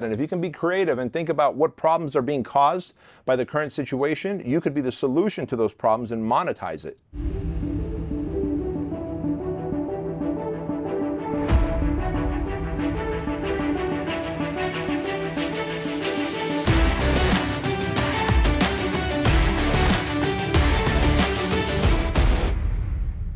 And if you can be creative and think about what problems are being caused by the current situation, you could be the solution to those problems and monetize it.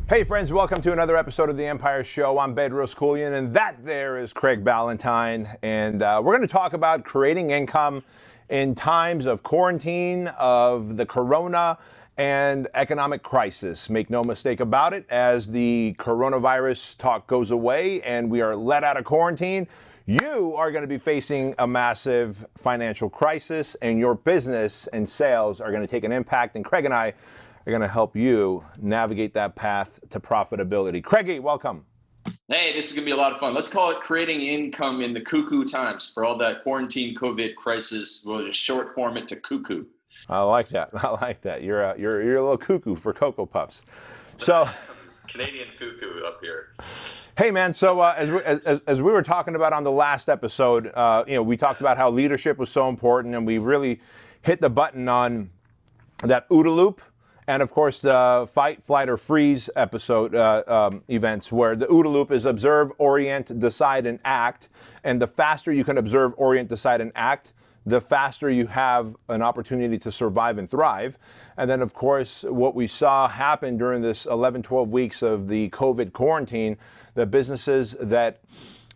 Hey friends, welcome to another episode of The Empire Show. I'm Bedros, and that there is Craig Ballantyne. And we're going to talk about creating income in times of quarantine, of the corona, and economic crisis. Make no mistake about it, as the coronavirus talk goes away and we are let out of quarantine, you are going to be facing a massive financial crisis, and your business and sales are going to take an impact. And Craig and I are going to help you navigate that path to profitability. Craigie, welcome. Hey, this is going to be a lot of fun. Let's call it creating income in the cuckoo times for all that quarantine COVID crisis. We'll just short form it to cuckoo. I like that. I like that. You're a little cuckoo for Cocoa Puffs. So Canadian cuckoo up here. Hey man, so as we were talking about on the last episode, we talked about how leadership was so important, and we really hit the button on that OODA loop. And of course, the fight, flight, or freeze episode events, where the OODA loop is observe, orient, decide, and act. And the faster you can observe, orient, decide, and act, the faster you have an opportunity to survive and thrive. And then, of course, what we saw happen during this 11, 12 weeks of the COVID quarantine, the businesses that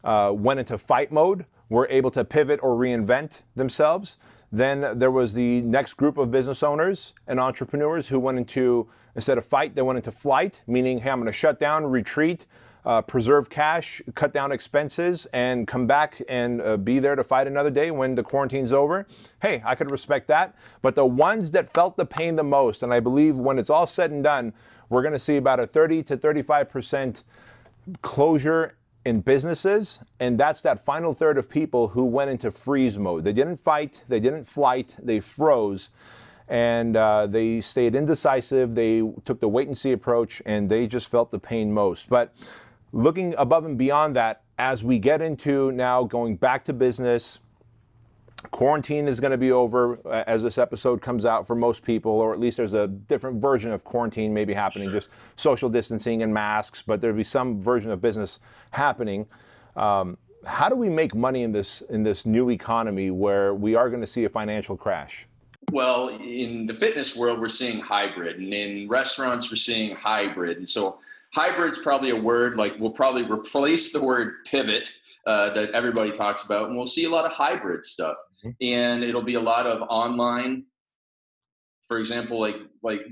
went into fight mode were able to pivot or reinvent themselves. Then there was the next group of business owners and entrepreneurs who went into, instead of fight, they went into flight, meaning, hey, I'm going to shut down, retreat, preserve cash, cut down expenses, and come back and be there to fight another day when the quarantine's over. Hey, I could respect that. But the ones that felt the pain the most, and I believe when it's all said and done, we're going to see about a 30 to 35% closure in businesses, and that's that final third of people who went into freeze mode. They didn't fight, they didn't flight, they froze, and they stayed indecisive. They took the wait and see approach, and they just felt the pain most. But looking above and beyond that, as we get into now going back to business, quarantine is going to be over as this episode comes out for most people, or at least there's a different version of quarantine maybe happening, just social distancing and masks, but there'll be some version of business happening. How do we make money in this new economy where we are going to see a financial crash? Well, in the fitness world, we're seeing hybrid, and in restaurants, we're seeing hybrid. And so hybrid's probably a word, like we'll probably replace the word pivot that everybody talks about, and we'll see a lot of hybrid stuff. And it'll be a lot of online, for example, like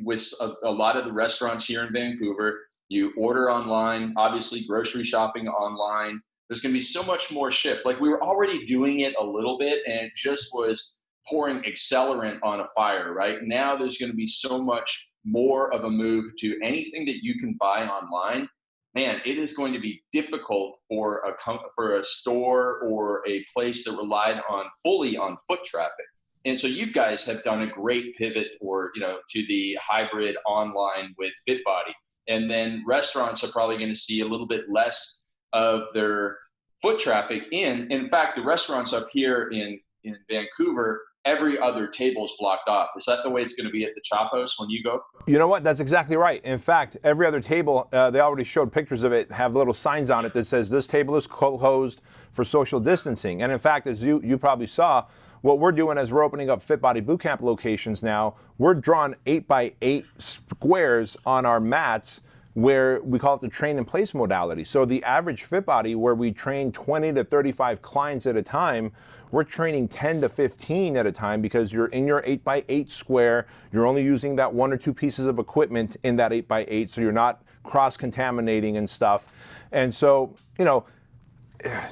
with a lot of the restaurants here in Vancouver, you order online, obviously grocery shopping online. There's going to be so much more shift. Like we were already doing it a little bit, and it just was pouring accelerant on a fire, right? Now there's going to be so much more of a move to anything that you can buy online. Man, it is going to be difficult for a store or a place that relied fully on foot traffic. And so you guys have done a great pivot, to the hybrid online with FitBody. And then restaurants are probably going to see a little bit less of their foot traffic in. In fact, the restaurants up here in Vancouver, every other table is blocked off. Is that the way it's going to be at the Chop House when you go? You know what? That's exactly right. In fact, every other table, they already showed pictures of it, have little signs on it that says this table is closed for social distancing. And in fact, as you probably saw, what we're doing as we're opening up FitBody Bootcamp locations now, we're drawing 8x8 squares on our mats, where we call it the train in place modality. So the average FitBody, where we train 20 to 35 clients at a time, we're training 10 to 15 at a time, because you're in your 8x8 square. You're only using that one or two pieces of equipment in that 8x8, so you're not cross-contaminating and stuff. And so,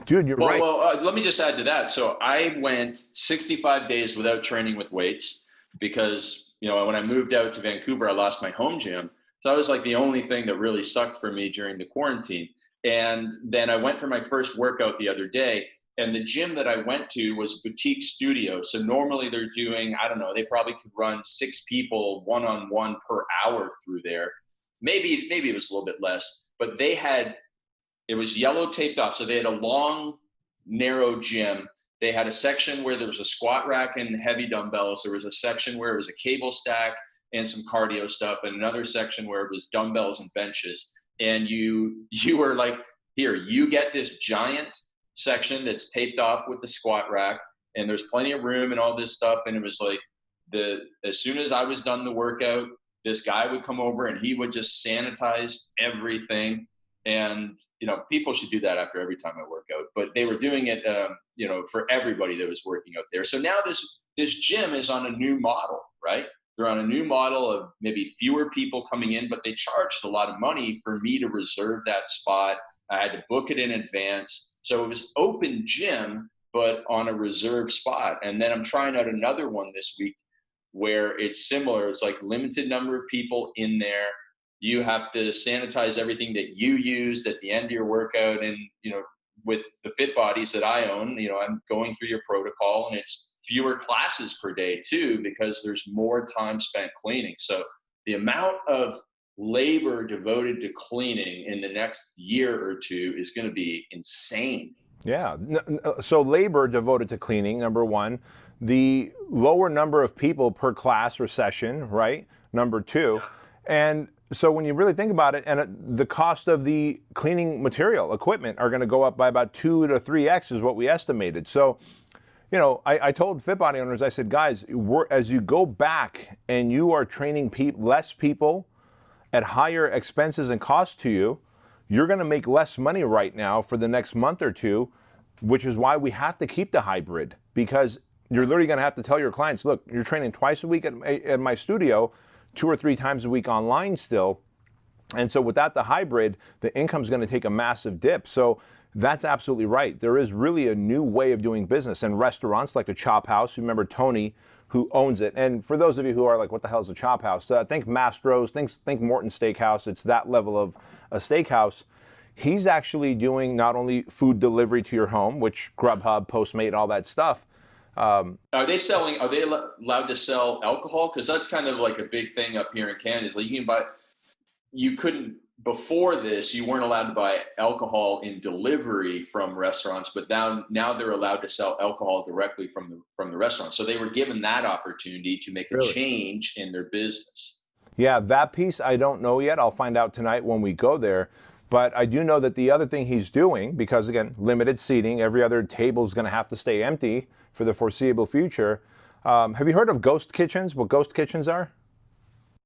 dude, you're right. Well, let me just add to that. So I went 65 days without training with weights because, when I moved out to Vancouver, I lost my home gym. So that was like the only thing that really sucked for me during the quarantine. And then I went for my first workout the other day, and the gym that I went to was boutique studio. So normally they're doing, I don't know, they probably could run 6 people one-on-one per hour through there. Maybe it was a little bit less, but it was yellow taped off. So they had a long, narrow gym They had a section where there was a squat rack and heavy dumbbells. There was a section where it was a cable stack and some cardio stuff, and another section where it was dumbbells and benches. And you were like, here, you get this giant section that's taped off with the squat rack, and there's plenty of room and all this stuff. And it was like, as soon as I was done the workout, this guy would come over and he would just sanitize everything. And people should do that after every time I work out, but they were doing it for everybody that was working out there. So now this gym is on a new model, right? They're on a new model of maybe fewer people coming in, but they charged a lot of money for me to reserve that spot. I had to book it in advance. So it was open gym, but on a reserved spot. And then I'm trying out another one this week where it's similar. It's like limited number of people in there. You have to sanitize everything that you used at the end of your workout. And, with the Fit Bodies that I own, I'm going through your protocol, and it's fewer classes per day too, because there's more time spent cleaning. So the amount of labor devoted to cleaning in the next year or two is going to be insane. Yeah. So labor devoted to cleaning, number one. The lower number of people per class or session, right? Number two. Yeah. And so when you really think about it, and the cost of the cleaning material, equipment, are going to go up by about 2 to 3x is what we estimated. So, I told Fit Body owners, I said, guys, as you go back and you are training less people at higher expenses and costs to you, you're going to make less money right now for the next month or two, which is why we have to keep the hybrid, because you're literally going to have to tell your clients, look, you're training twice a week at my studio, 2 or 3 times a week online still. And so without the hybrid, the income's going to take a massive dip. So that's absolutely right. There is really a new way of doing business. And restaurants like the Chop House, remember Tony, who owns it. And for those of you who are like, what the hell is a Chop House? Think Mastro's, think Morton Steakhouse. It's that level of a steakhouse. He's actually doing not only food delivery to your home, which Grubhub, Postmate, all that stuff. Are they allowed to sell alcohol? Because that's kind of like a big thing up here in Canada. Is like you couldn't, before this, you weren't allowed to buy alcohol in delivery from restaurants, but now they're allowed to sell alcohol directly from the restaurant. So they were given that opportunity to make a change in their business. Yeah, that piece I don't know yet. I'll find out tonight when we go there. But I do know that the other thing he's doing, because again, limited seating, every other table is going to have to stay empty for the foreseeable future. Have you heard of ghost kitchens? What ghost kitchens are?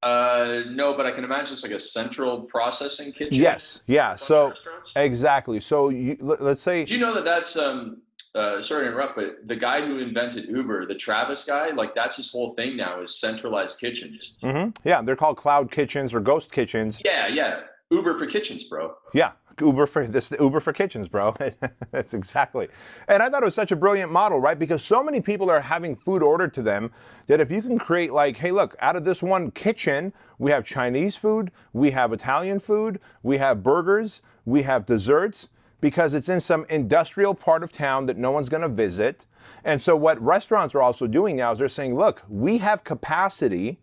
No, but I can imagine it's like a central processing kitchen. Yes, yeah. So exactly. So let's say. Do you know that's sorry to interrupt, but the guy who invented Uber, the Travis guy, like that's his whole thing now is centralized kitchens. Mm-hmm. Yeah, they're called cloud kitchens or ghost kitchens. Yeah. Uber for kitchens, bro. Yeah. Uber for kitchens, bro. That's exactly. And I thought it was such a brilliant model, right? Because so many people are having food ordered to them that if you can create like, hey, look, out of this one kitchen, we have Chinese food, we have Italian food, we have burgers, we have desserts, because it's in some industrial part of town that no one's going to visit. And so what restaurants are also doing now is they're saying, look, we have capacity,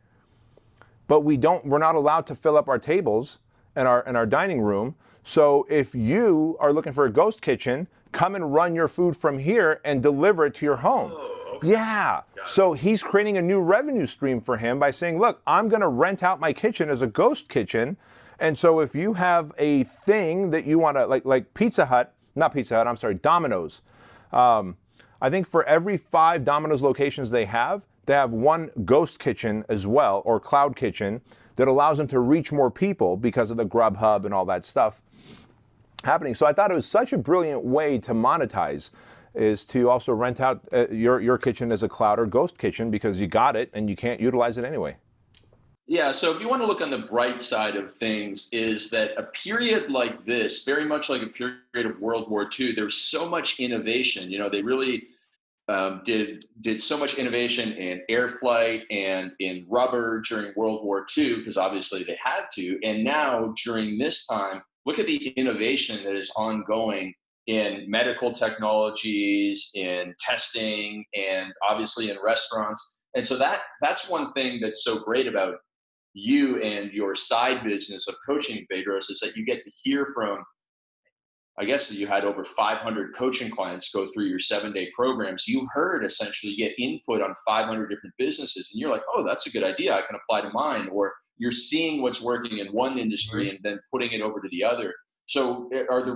but we're not allowed to fill up our tables in our dining room. So if you are looking for a ghost kitchen, come and run your food from here and deliver it to your home. Oh, okay. Yeah. So he's creating a new revenue stream for him by saying, look, I'm going to rent out my kitchen as a ghost kitchen. And so if you have a thing that you want to, like Domino's. I think for every 5 Domino's locations they have one ghost kitchen as well, or cloud kitchen, that allows them to reach more people because of the Grubhub and all that stuff happening. So I thought it was such a brilliant way to monetize, is to also rent out your kitchen as a cloud or ghost kitchen, because you got it and you can't utilize it anyway. Yeah, so if you want to look on the bright side of things, is that a period like this, very much like a period of World War II, there's so much innovation. They really did so much innovation in air flight and in rubber during World War II, because obviously they had to. And now during this time, look at the innovation that is ongoing in medical technologies, in testing, and obviously in restaurants. And so that's one thing that's so great about you and your side business of coaching, Bedros, is that you get to hear from I guess you had over 500 coaching clients go through your 7-day programs. You heard essentially you get input on 500 different businesses, and you're like, oh, that's a good idea. I can apply to mine. Or you're seeing what's working in one industry and then putting it over to the other. So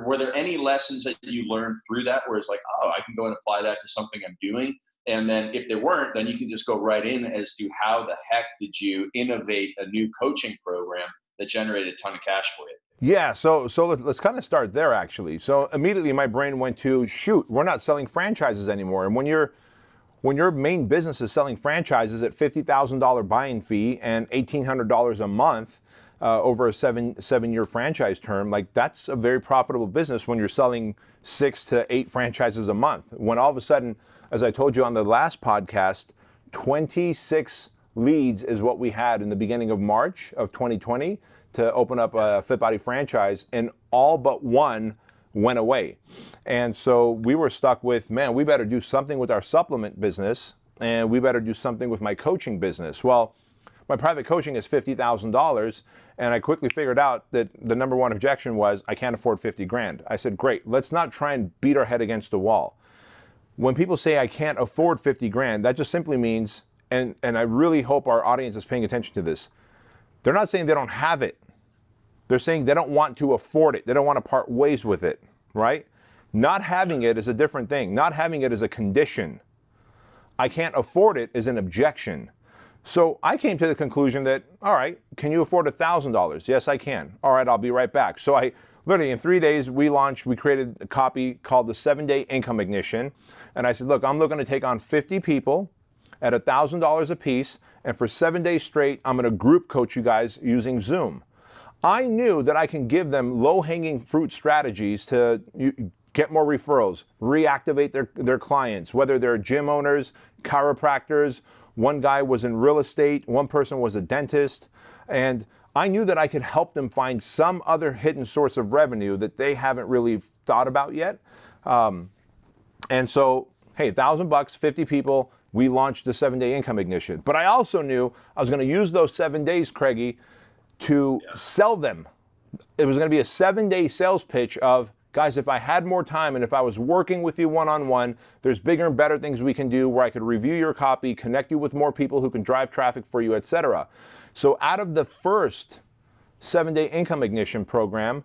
were there any lessons that you learned through that where it's like, oh, I can go and apply that to something I'm doing? And then if there weren't, then you can just go right in as to how the heck did you innovate a new coaching program that generated a ton of cash for you? Yeah, so let's kind of start there actually. So immediately my brain went to, shoot, we're not selling franchises anymore. And when your main business is selling franchises at $50,000 buy-in fee and $1,800 a month over a seven-year franchise term, like that's a very profitable business when you're selling 6 to 8 franchises a month. When all of a sudden, as I told you on the last podcast, 26 leads is what we had in the beginning of March of 2020 to open up a Fit Body franchise, and all but one went away. And so we were stuck with, man, we better do something with our supplement business, and we better do something with my coaching business. Well, my private coaching is $50,000, and I quickly figured out that the number one objection was, I can't afford 50 grand. I said, great, let's not try and beat our head against the wall. When people say I can't afford 50 grand, that just simply means, and I really hope our audience is paying attention to this, they're not saying they don't have it. They're saying they don't want to afford it. They don't want to part ways with it, right? Not having it is a different thing. Not having it is a condition. I can't afford it is an objection. So I came to the conclusion that, all right, can you afford $1,000? Yes, I can. All right, I'll be right back. So I literally in 3 days, we created a copy called the 7-Day Income Ignition. And I said, look, I'm looking to take on 50 people at $1,000 a piece. And for 7 days straight, I'm going to group coach you guys using Zoom. I knew that I can give them low-hanging fruit strategies to get more referrals, reactivate their clients, whether they're gym owners, chiropractors. One guy was in real estate, one person was a dentist, and I knew that I could help them find some other hidden source of revenue that they haven't really thought about yet. And so, hey, $1,000, 50 people, we launched the 7-Day Income Ignition. But I also knew I was going to use those 7 days, Craigie, to sell them. It was going to be a 7-day sales pitch of, guys, if I had more time and if I was working with you one-on-one, there's bigger and better things we can do where I could review your copy, connect you with more people who can drive traffic for you, etc. So out of the first 7-Day Income Ignition program,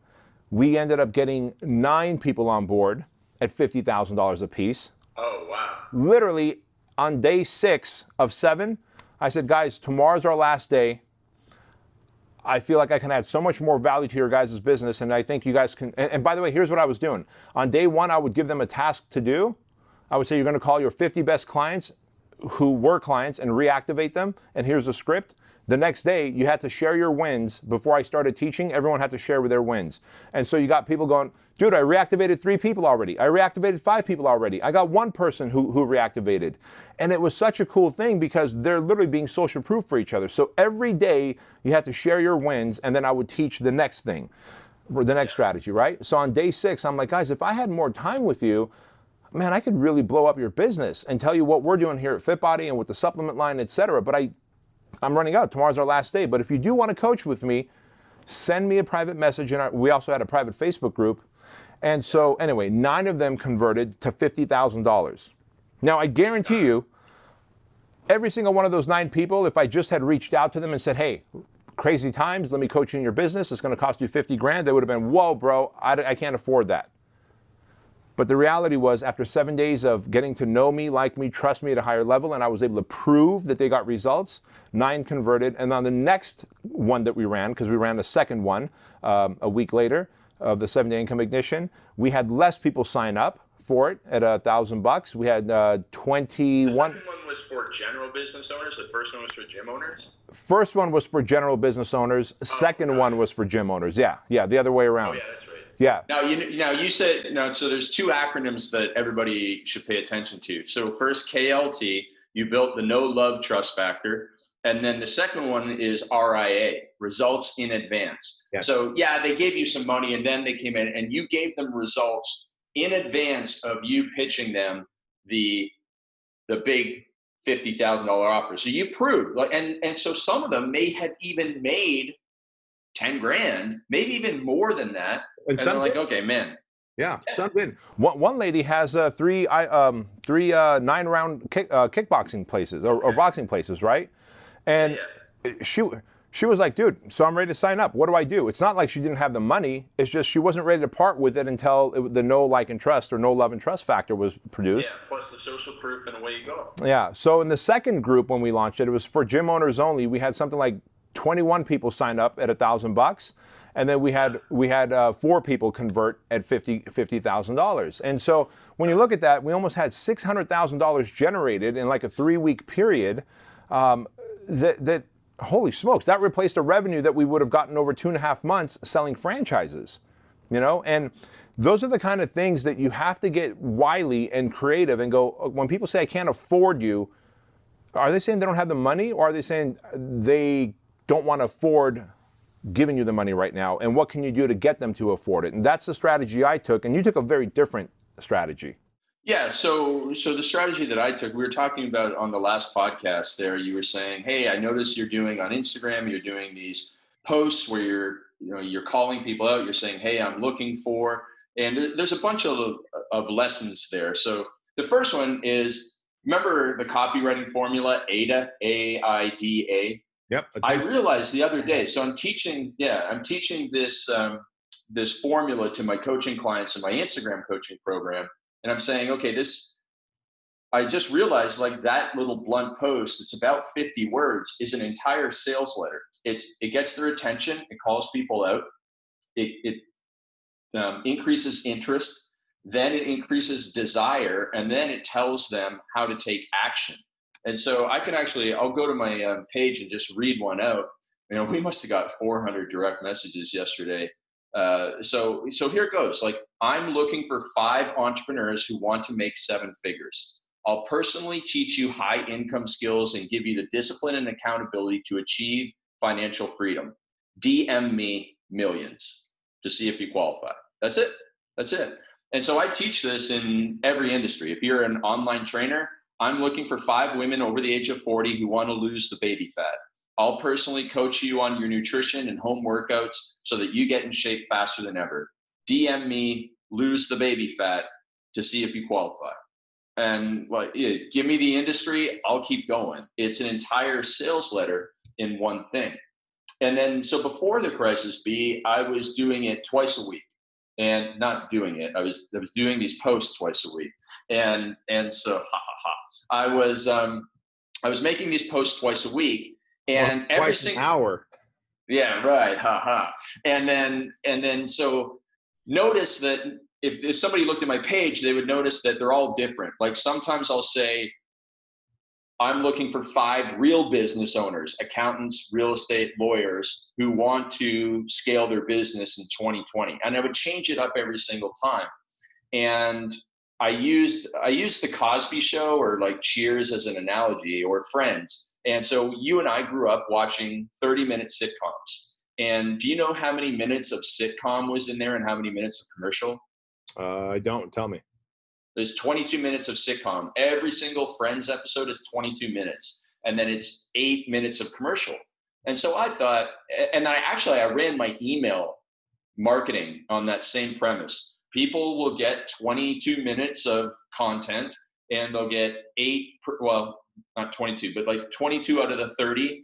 we ended up getting 9 people on board at $50,000 a piece. Oh, wow. Literally on day 6 of 7, I said, guys, tomorrow's our last day. I feel like I can add so much more value to your guys' business, and I think you guys can. And by the way, here's what I was doing. On day 1, I would give them a task to do. I would say, you're going to call your 50 best clients who were clients and reactivate them, and here's the script. The next day, you had to share your wins. Before I started teaching, everyone had to share with their wins. And so you got people going, dude, I reactivated 3 people already. I reactivated 5 people already. I got 1 person who reactivated. And it was such a cool thing because they're literally being social proof for each other. So every day you had to share your wins, and then I would teach the next thing, the next strategy, right? So on day 6, I'm like, guys, if I had more time with you, man, I could really blow up your business and tell you what we're doing here at FitBody and with the supplement line, etc. But I'm running out. Tomorrow's our last day. But if you do want to coach with me, send me a private message. We also had a private Facebook group. And so anyway, 9 of them converted to $50,000. Now, I guarantee you, every single one of those 9 people, if I just had reached out to them and said, hey, crazy times, let me coach you in your business, it's going to cost you 50 grand, they would have been, whoa, bro, I can't afford that. But the reality was, after 7 days of getting to know me, like me, trust me at a higher level, and I was able to prove that they got results, 9 converted. And on the next one that we ran, because we ran the second one a week later of the 7-Day Income Ignition, we had less people sign up for it at $1,000. We had 21. The second one was for general business owners. The first one was for gym owners. First one was for general business owners. Second one was for gym owners. Yeah, the other way around. Oh, yeah, that's right. Yeah. Now you said so there's 2 acronyms that everybody should pay attention to. So first, KLT, you built the Know, Love, Trust Factor. And then the second one is RIA, Results in Advance. Yeah. So yeah, they gave you some money and then they came in and you gave them results in advance of you pitching them the big $50,000 offer. So you proved, and so some of them may have even made 10 grand, maybe even more than that. And they're like, okay, man, Yeah, Sunwin. One lady has three 9-round kickboxing places or boxing places, right? And she she was like, dude, so I'm ready to sign up. What do I do? It's not like she didn't have the money. It's just she wasn't ready to part with it until the no like and trust or no love and trust factor was produced. Yeah, plus the social proof, and away you go. Yeah. So in the second group when we launched it, it was for gym owners only. We had something like 21 people sign up at $1,000, and then we had 4 people convert at $50,000. And so when you look at that, we almost had $600,000 generated in like a 3-week period. That holy smokes, that replaced a revenue that we would have gotten over 2.5 months selling franchises. And those are the kind of things that you have to get wily and creative and go, when people say I can't afford you, are they saying they don't have the money, or are they saying they don't want to afford giving you the money right now? And what can you do to get them to afford it? And that's the strategy I took, and you took a very different strategy. Yeah, so the strategy that I took, we were talking about on the last podcast there, you were saying, hey, I noticed you're doing on Instagram, you're doing these posts where you're calling people out, you're saying, hey, I'm looking for, and there's a bunch of lessons there. So the first one is, remember the copywriting formula, AIDA, AIDA? Yep. I realized the other day, so I'm teaching this this formula to my coaching clients in my Instagram coaching program. And I'm saying, okay, I just realized like that little blunt post, it's about 50 words, is an entire sales letter. It gets their attention, it calls people out, it increases interest, then it increases desire, and then it tells them how to take action. And so I'll go to my page and just read one out. We must have got 400 direct messages yesterday. So here it goes. Like, I'm looking for 5 entrepreneurs who want to make 7 figures. I'll personally teach you high income skills and give you the discipline and accountability to achieve financial freedom. DM me millions to see if you qualify. That's it. That's it. And so I teach this in every industry. If you're an online trainer, I'm looking for 5 women over the age of 40 who want to lose the baby fat. I'll personally coach you on your nutrition and home workouts so that you get in shape faster than ever. DM me, lose the baby fat, to see if you qualify. And give me the industry, I'll keep going. It's an entire sales letter in one thing. And then, so before the crisis B, I was doing it twice a week. And not doing it, I was doing these posts twice a week. And so I was making these posts twice a week, and every single hour. Yeah, right. And then so notice that if somebody looked at my page, they would notice that they're all different. Like, sometimes I'll say, I'm looking for 5 real business owners, accountants, real estate lawyers who want to scale their business in 2020. And I would change it up every single time. And I used the Cosby Show, or like Cheers as an analogy, or Friends. And so you and I grew up watching 30-minute sitcoms. And do you know how many minutes of sitcom was in there and how many minutes of commercial? I don't. Tell me. There's 22 minutes of sitcom. Every single Friends episode is 22 minutes. And then it's 8 minutes of commercial. And so I thought, and I ran my email marketing on that same premise. People will get 22 minutes of content, and they'll get not 22, but like 22 out of the 30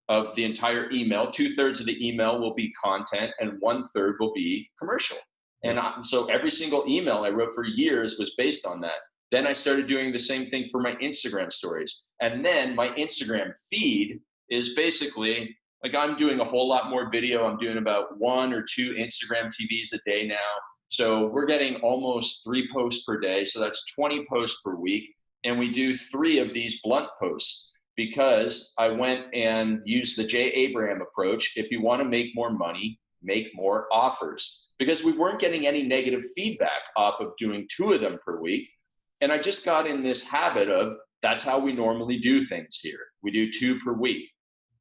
of the entire email. 2/3 of the email will be content, and 1/3 will be commercial. And so every single email I wrote for years was based on that. Then I started doing the same thing for my Instagram stories. And then my Instagram feed is basically, like, I'm doing a whole lot more video. I'm doing about 1 or 2 Instagram TVs a day now. So we're getting almost 3 posts per day. So that's 20 posts per week. And we do 3 of these blunt posts, because I went and used the Jay Abraham approach. If you want to make more money, make more offers. Because we weren't getting any negative feedback off of doing 2 of them per week. And I just got in this habit of, that's how we normally do things here. We do 2 per week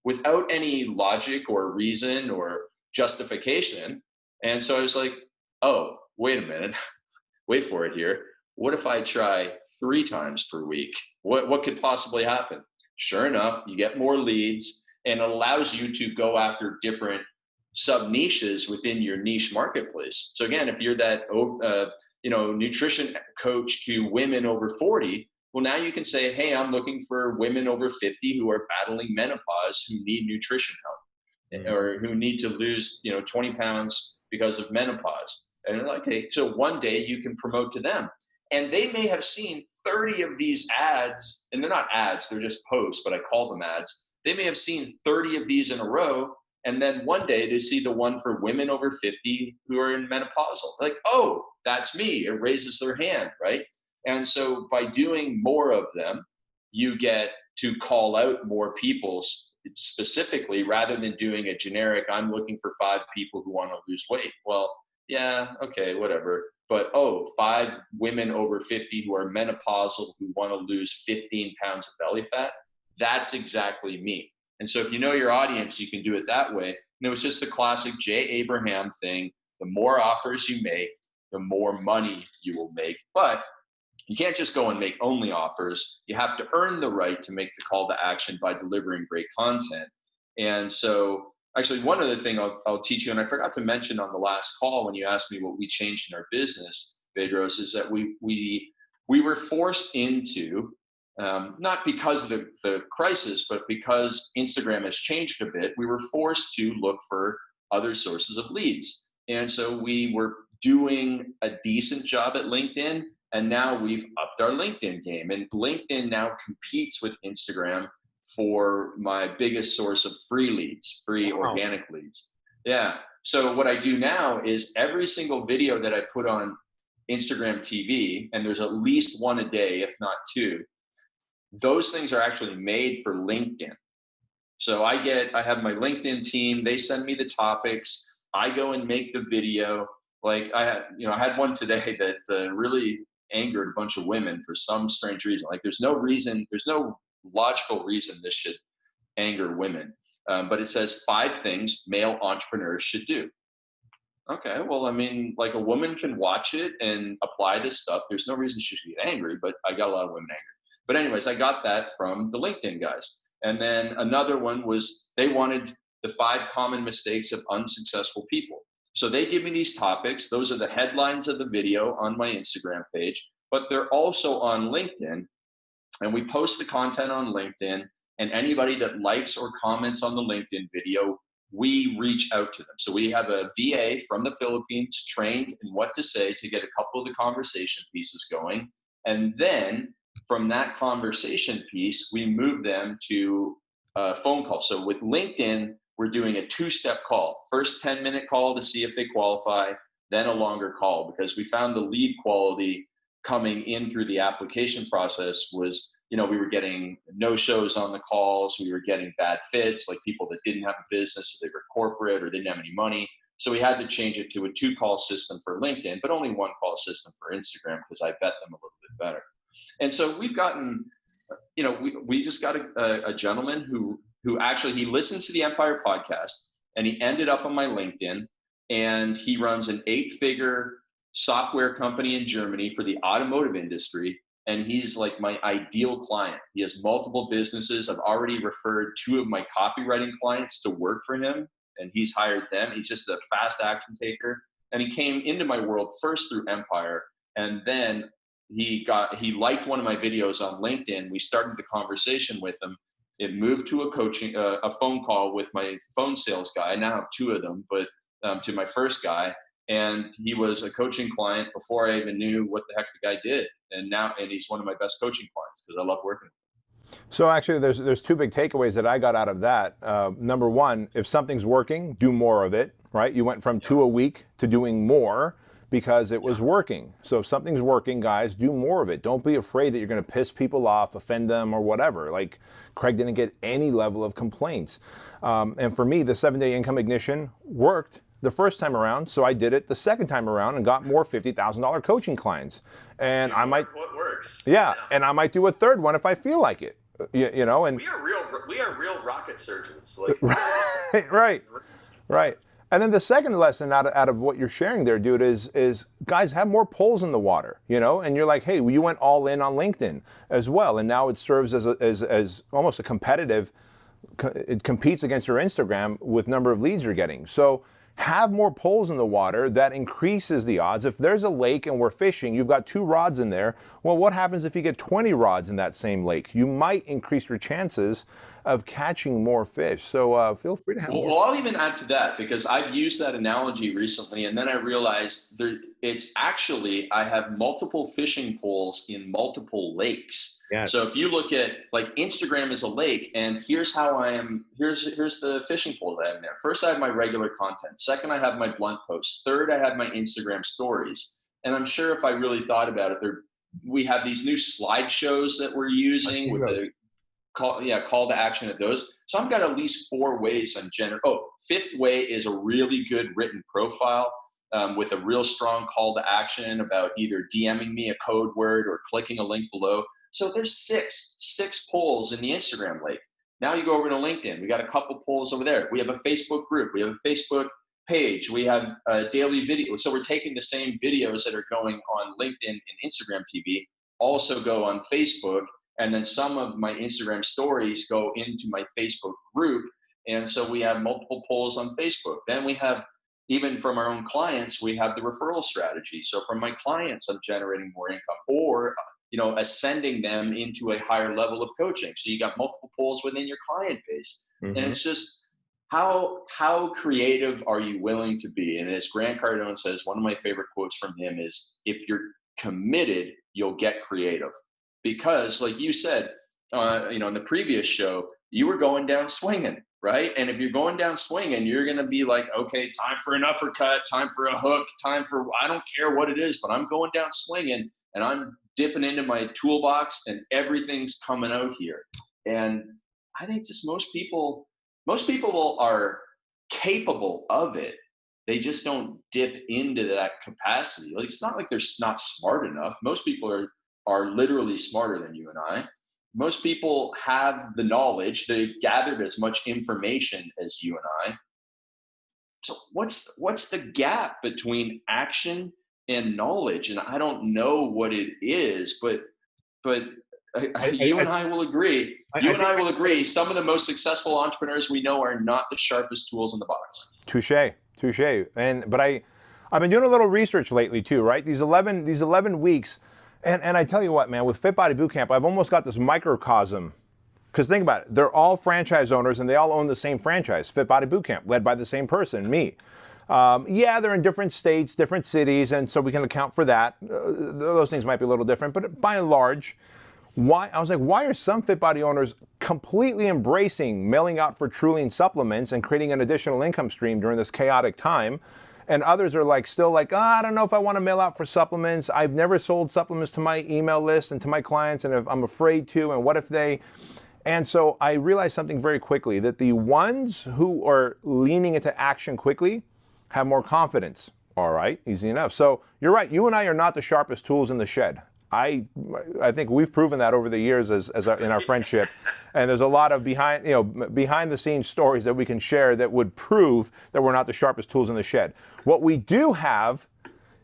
without any logic or reason or justification. And so I was like, oh, wait a minute, wait for it here. What if I try 3 times per week? What could possibly happen? Sure enough, you get more leads, and it allows you to go after different sub niches within your niche marketplace. So again, if you're that nutrition coach to women over 40, well, now you can say, hey, I'm looking for women over 50 who are battling menopause, who need nutrition help, or who need to lose 20 pounds because of menopause. And they're like, okay, so one day you can promote to them. And they may have seen 30 of these ads, and they're not ads, they're just posts, but I call them ads. They may have seen 30 of these in a row, and then one day they see the one for women over 50 who are in menopausal. Like, oh, that's me. It raises their hand, right? And so by doing more of them, you get to call out more people specifically, rather than doing a generic, I'm looking for 5 people who want to lose weight. Well, yeah, okay, whatever. But 5 women over 50 who are menopausal who want to lose 15 pounds of belly fat, that's exactly me. And so if you know your audience, you can do it that way. And it was just the classic Jay Abraham thing. The more offers you make, the more money you will make. But you can't just go and make only offers. You have to earn the right to make the call to action by delivering great content. And so actually, one other thing I'll teach you, and I forgot to mention on the last call when you asked me what we changed in our business, Bedros, is that we were forced into, not because of the crisis, but because Instagram has changed a bit, we were forced to look for other sources of leads. And so we were doing a decent job at LinkedIn, and now we've upped our LinkedIn game. And LinkedIn now competes with Instagram for my biggest source of free leads, free organic leads. Yeah. So what I do now is every single video that I put on Instagram TV, and there's at least one a day, if not 2, those things are actually made for LinkedIn. So I have my LinkedIn team, they send me the topics, I go and make the video. Like I had one today that really angered a bunch of women for some strange reason. Like there's no logical reason this should anger women. But it says 5 things male entrepreneurs should do. Okay, well, I mean, like a woman can watch it and apply this stuff. There's no reason she should get angry, but I got a lot of women angry. But anyways, I got that from the LinkedIn guys. And then another one was they wanted the 5 common mistakes of unsuccessful people. So they give me these topics. Those are the headlines of the video on my Instagram page, but they're also on LinkedIn. And we post the content on LinkedIn, and anybody that likes or comments on the LinkedIn video, we reach out to them. So we have a VA from the Philippines trained in what to say to get a couple of the conversation pieces going. And then from that conversation piece, we move them to a phone call. So with LinkedIn, we're doing a 2-step call. First 10-minute call to see if they qualify, then a longer call, because we found the lead quality coming in through the application process was, we were getting no-shows on the calls. We were getting bad fits, like people that didn't have a business, so they were corporate or didn't have any money. So we had to change it to a 2-call system for LinkedIn, but only 1-call system for Instagram because I vet them a little bit better. And so we've gotten, we just got a gentleman who actually, he listens to the Empire podcast, and he ended up on my LinkedIn, and he runs an 8-figure software company in Germany for the automotive industry. And he's like my ideal client. He has multiple businesses. I've already referred 2 of my copywriting clients to work for him, and he's hired them. He's just a fast action taker. And he came into my world first through Empire, and then he liked one of my videos on LinkedIn. We started the conversation with him. It moved to a phone call with my phone sales guy. I now have 2 of them, but to my first guy. And he was a coaching client before I even knew what the heck the guy did. And he's one of my best coaching clients because I love working with him. So actually, there's 2 big takeaways that I got out of that. Number one, if something's working, do more of it, right? You went from 2 a week to doing more because it was working. So if something's working, guys, do more of it. Don't be afraid that you're going to piss people off, offend them, or whatever. Like Craig didn't get any level of complaints. And for me, the 7-day income ignition worked the first time around, so I did it the second time around and got more $50,000 coaching clients. And I might, what works? Yeah, and I might do a 3rd one if I feel like it. And we are real rocket surgeons. Like right. And then the second lesson out of what you're sharing there, dude, is guys, have more poles in the water, and you're like, hey, you went all in on LinkedIn as well, and now it serves as almost a competitive it competes against your Instagram with number of leads you're getting. So have more poles in the water. That increases the odds. If there's a lake and we're fishing, you've got 2 rods in there. Well, what happens if you get 20 rods in that same lake? You might increase your chances of catching more fish. So feel free to have more. Well, I'll even add to that, because I've used that analogy recently, and then I realized it's actually, I have multiple fishing poles in multiple lakes. Yes. So if you look at, like, Instagram is a lake, and here's the fishing poles I have there. First, I have my regular content. Second, I have my blunt posts. Third, I have my Instagram stories. And I'm sure if I really thought about it, we have these new slideshows that we're using with the call to action at those. So I've got at least 4 ways I'm fifth way is a really good written profile with a real strong call to action about either DMing me a code word or clicking a link below. So there's six polls in the Instagram lake. Now you go over to LinkedIn. We got a couple polls over there. We have a Facebook group. We have a Facebook page. We have a daily video. So we're taking the same videos that are going on LinkedIn and Instagram TV, also go on Facebook. And then some of my Instagram stories go into my Facebook group. And so we have multiple polls on Facebook. Then we have, even from our own clients, we have the referral strategy. So from my clients, I'm generating more income, or ascending them into a higher level of coaching. So you got multiple polls within your client base. Mm-hmm. And it's just how creative are you willing to be? And as Grant Cardone says, one of my favorite quotes from him is, if you're committed, you'll get creative. Because like you said, in the previous show, you were going down swinging, right? And if you're going down swinging, you're going to be like, okay, time for an uppercut, time for a hook, I don't care what it is, but I'm going down swinging, and I'm dipping into my toolbox, and everything's coming out here. And I think just most people are capable of it. They just don't dip into that capacity. Like, it's not like they're not smart enough. Most people are literally smarter than you and I. Most people have the knowledge. They've gathered as much information as you and I. So what's the gap between action and knowledge? And I don't know what it is, but you and I will agree. I will agree. Some of the most successful entrepreneurs we know are not the sharpest tools in the box. Touche. But I've been doing a little research lately too, right? These 11 weeks. And I tell you what, man, with Fit Body Bootcamp, I've almost got this microcosm. Because think about it, they're all franchise owners and they all own the same franchise, Fit Body Bootcamp, led by the same person, me. They're in different states, different cities, and so we can account for that. Those things might be a little different, but by and large, why are some Fit Body owners completely embracing mailing out for Truline supplements and creating an additional income stream during this chaotic time? And others are I don't know if I want to mail out for supplements. I've never sold supplements to my email list and to my clients, and I'm afraid to, and what if they... And so I realized something very quickly, that the ones who are leaning into action quickly have more confidence. All right, easy enough. So you're right, you and I are not the sharpest tools in the shed. I think we've proven that over the years in our friendship, and there's a lot of behind the scenes stories that we can share that would prove that we're not the sharpest tools in the shed. What we do have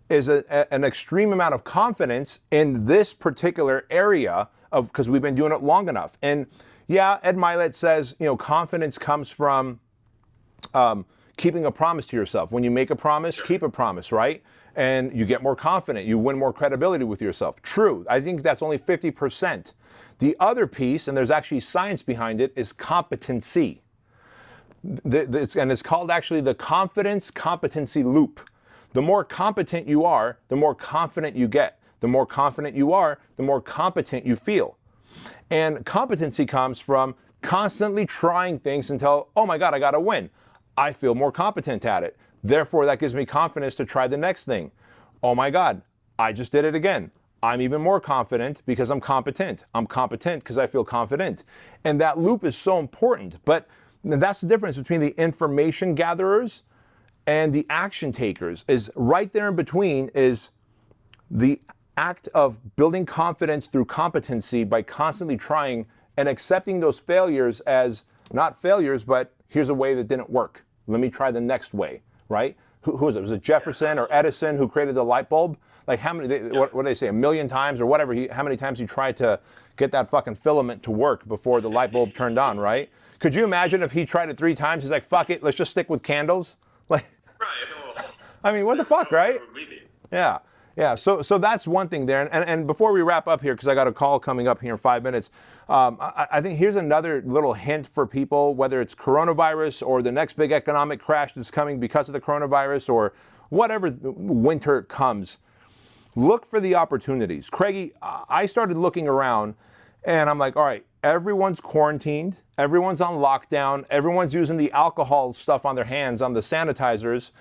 is an extreme amount of confidence in this particular area because we've been doing it long enough. And yeah, Ed Mylett says confidence comes from keeping a promise to yourself. When you make a promise, keep a promise, right? And you get more confident, you win more credibility with yourself. True, I think that's only 50%. The other piece, and there's actually science behind it, is competency. And it's called actually the confidence-competency loop. The more competent you are, the more confident you get. The more confident you are, the more competent you feel. And competency comes from constantly trying things until, oh my God, I gotta win. I feel more competent at it. Therefore, that gives me confidence to try the next thing. Oh my God, I just did it again. I'm even more confident because I'm competent. I'm competent because I feel confident. And that loop is so important. But that's the difference between the information gatherers and the action takers. Is right there in between is the act of building confidence through competency by constantly trying and accepting those failures as not failures, but here's a way that didn't work. Let me try the next way. Right? Who was it? Was it Jefferson or Edison who created the light bulb? Like how many, what do they say, 1,000,000 times or whatever, how many times he tried to get that fucking filament to work before the light bulb turned on, right? Could you imagine if he tried it 3 times, he's like, fuck it, let's just stick with candles? Like, Right. Well, I mean, what the fuck, right? Yeah. Yeah, so that's one thing there. And before we wrap up here, because I got a call coming up here in 5 minutes, I think here's another little hint for people, whether it's coronavirus or the next big economic crash that's coming because of the coronavirus or whatever winter comes. Look for the opportunities. Craigie, I started looking around and I'm like, all right, everyone's quarantined, everyone's on lockdown, everyone's using the alcohol stuff on their hands, on the sanitizers.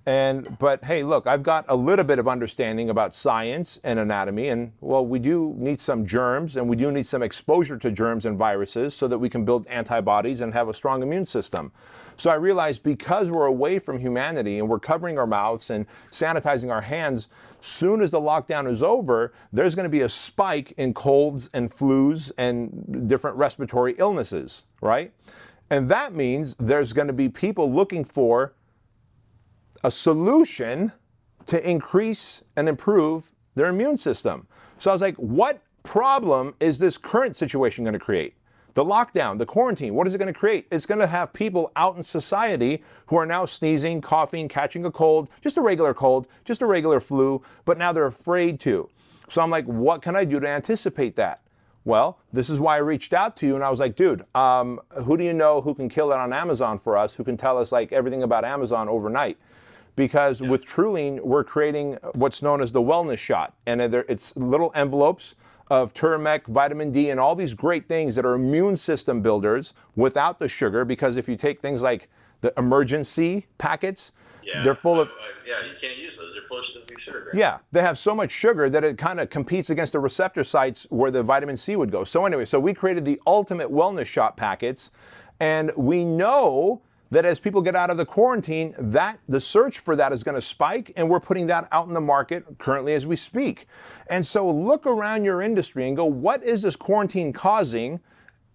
But hey, look, I've got a little bit of understanding about science and anatomy, and well, we do need some germs and we do need some exposure to germs and viruses so that we can build antibodies and have a strong immune system. So I realized because we're away from humanity and we're covering our mouths and sanitizing our hands, soon as the lockdown is over, there's going to be a spike in colds and flus and different respiratory illnesses, right? And that means there's going to be people looking for a solution to increase and improve their immune system. So I was like, what problem is this current situation going to create? The lockdown, the quarantine, what is it going to create? It's going to have people out in society who are now sneezing, coughing, catching a cold, just a regular cold, just a regular flu, but now they're afraid to. So I'm like, what can I do to anticipate that? Well, this is why I reached out to you and I was like, dude, who do you know who can kill it on Amazon for us, who can tell us like everything about Amazon overnight? Because with Truline, we're creating what's known as the wellness shot. And it's little envelopes of turmeric, vitamin D, and all these great things that are immune system builders without the sugar. Because if you take things like the emergency packets, they're full of... you can't use those. They're full of sugar. Right? Yeah, they have so much sugar that it kind of competes against the receptor sites where the vitamin C would go. So anyway, so we created the ultimate wellness shot packets. And we know that as people get out of the quarantine, that the search for that is going to spike, and we're putting that out in the market currently as we speak. And so look around your industry and go, what is this quarantine causing,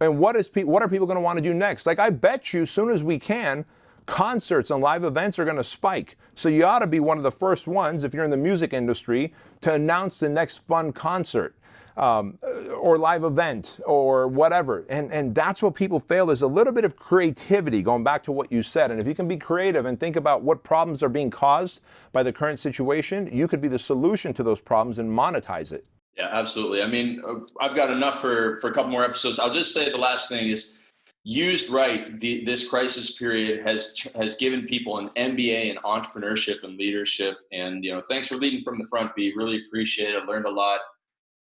and what are people going to want to do next? Like, I bet you, as soon as we can, concerts and live events are going to spike. So you ought to be one of the first ones, if you're in the music industry, to announce the next fun concert. Or live event or whatever. And that's what people fail, is a little bit of creativity, going back to what you said. And if you can be creative and think about what problems are being caused by the current situation, you could be the solution to those problems and monetize it. Yeah, absolutely. I mean, I've got enough for a couple more episodes. I'll just say the last thing is, used right, this crisis period has given people an MBA in entrepreneurship and leadership. And, thanks for leading from the front, B. Really appreciate it. Learned a lot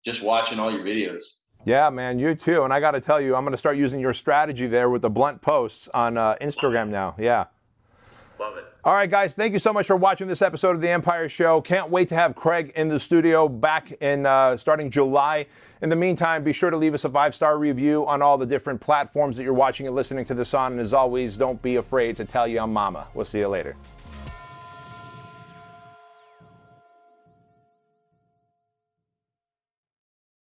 just watching all your videos. Yeah, man, you too. And I got to tell you, I'm going to start using your strategy there with the blunt posts on Instagram now. Yeah. Love it. All right, guys, thank you so much for watching this episode of The Empire Show. Can't wait to have Craig in the studio back in starting July. In the meantime, be sure to leave us a 5-star review on all the different platforms that you're watching and listening to this on. And as always, don't be afraid to tell your mama. We'll see you later.